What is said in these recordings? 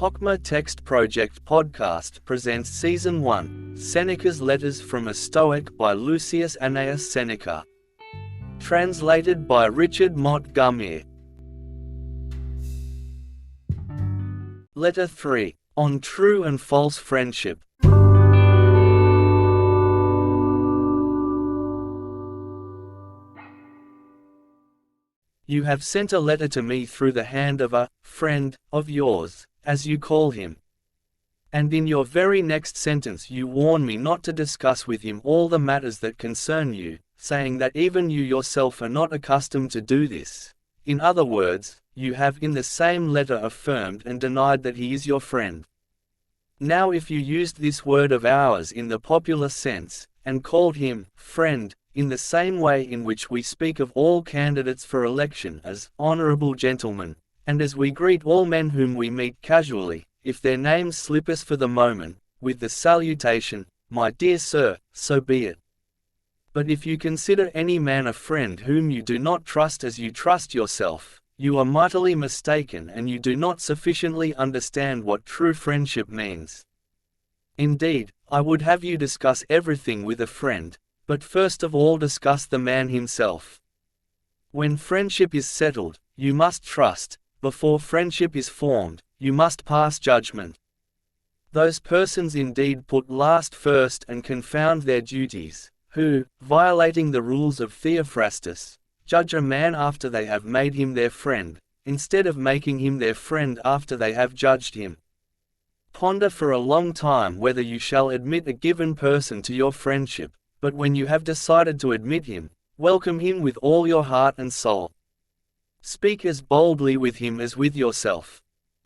Hochma Text Project podcast presents Season 1, Seneca's Letters from a Stoic by Lucius Annaeus Seneca. Translated by Richard Montgomery. Letter 3, on True and False Friendship. You have sent a letter to me through the hand of a friend of yours, as you call him. And in your very next sentence you warn me not to discuss with him all the matters that concern you, saying that even you yourself are not accustomed to do this. In other words, you have in the same letter affirmed and denied that he is your friend. Now if you used this word of ours in the popular sense, and called him friend, in the same way in which we speak of all candidates for election as honorable gentlemen, and as we greet all men whom we meet casually, if their names slip us for the moment, with the salutation, my dear sir, so be it. But if you consider any man a friend whom you do not trust as you trust yourself, you are mightily mistaken and you do not sufficiently understand what true friendship means. Indeed, I would have you discuss everything with a friend, but first of all discuss the man himself. When friendship is settled, you must trust. Before friendship is formed, you must pass judgment. Those persons indeed put last first and confound their duties, who, violating the rules of Theophrastus, judge a man after they have made him their friend, instead of making him their friend after they have judged him. Ponder for a long time whether you shall admit a given person to your friendship, but when you have decided to admit him, welcome him with all your heart and soul. Speak as boldly with him as with yourself.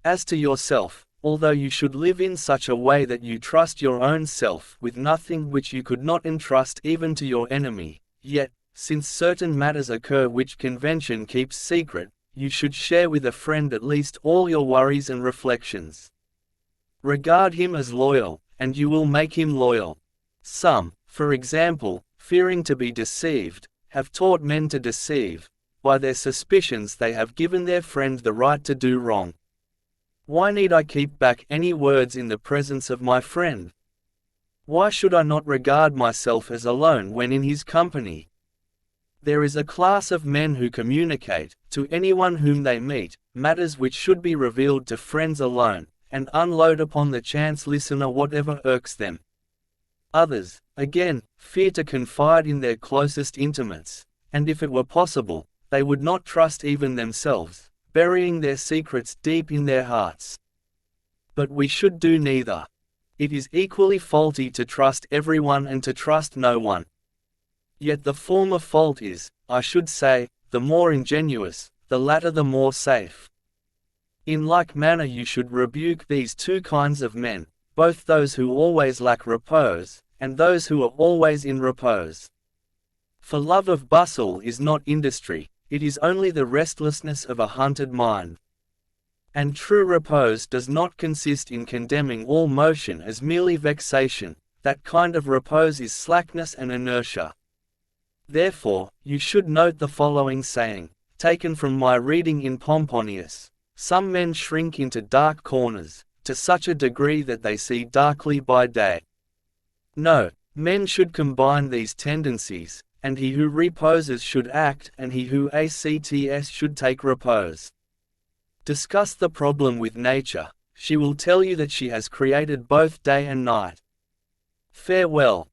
As to yourself, although you should live in such a way that you trust your own self with nothing which you could not entrust even to your enemy, yet, since certain matters occur which convention keeps secret, you should share with a friend at least all your worries and reflections. Regard him as loyal, and you will make him loyal. Some, for example, fearing to be deceived, have taught men to deceive. By their suspicions they have given their friend the right to do wrong. Why need I keep back any words in the presence of my friend? Why should I not regard myself as alone when in his company? There is a class of men who communicate, to anyone whom they meet, matters which should be revealed to friends alone, and unload upon the chance listener whatever irks them. Others, again, fear to confide in their closest intimates, and if it were possible, they would not trust even themselves, burying their secrets deep in their hearts. But we should do neither. It is equally faulty to trust everyone and to trust no one. Yet the former fault is, I should say, the more ingenuous, the latter the more safe. In like manner you should rebuke these two kinds of men, both those who always lack repose, and those who are always in repose. For love of bustle is not industry, it is only the restlessness of a hunted mind. And true repose does not consist in condemning all motion as merely vexation, that kind of repose is slackness and inertia. Therefore, you should note the following saying, taken from my reading in Pomponius: some men shrink into dark corners, to such a degree that they see darkly by day. No, men should combine these tendencies, and he who reposes should act, and he who acts should take repose. Discuss the problem with nature, she will tell you that she has created both day and night. Farewell.